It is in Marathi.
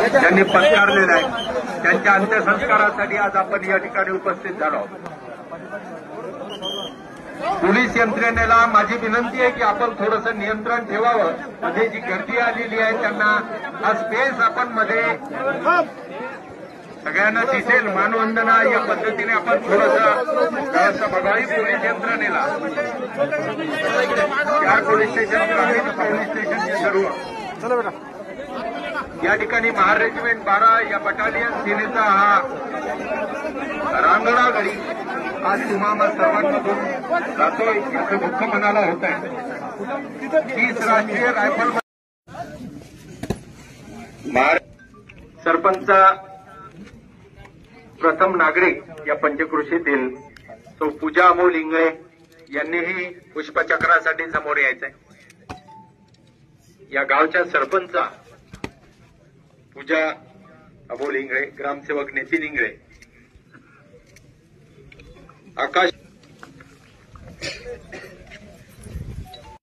त्यांनी पत्कारलेला आहे, त्यांच्या अंत्यसंस्कारासाठी आज आपण या ठिकाणी उपस्थित झालो आहोत। पोलीस यंत्रणेला माझी विनंती आहे की आपण थोडंसं नियंत्रण ठेवावं। मध्ये जी गर्दी आलेली आहे त्यांना हा स्पेस आपण मध्ये सगळ्यांना दिसेल मानवंदना या पद्धतीने आपण थोडंसं बघावी। पोलीस यंत्रणेला 4 पोलीस स्टेशन, ग्रामीण पोलीस स्टेशनचे सर्व या ठिकाणी महार रेजिमेंट 12 या बटालियन सेनेचा हा रांगडा गडी आज तुम्हाला सर्वांमधून जातोय याचं दुःख मनाला होत आहे। 30 राष्ट्रीय रायफल सरपंच प्रथम नागरिक या पंचकृषीतील सौ पूजा अमोल इंगळे यांनीही पुष्पचक्रासाठी समोर यायचंय। या गावच्या सरपंचा पूजा अमोल इंगळे, ग्रामसेवक नितीन इंगळे, आकाश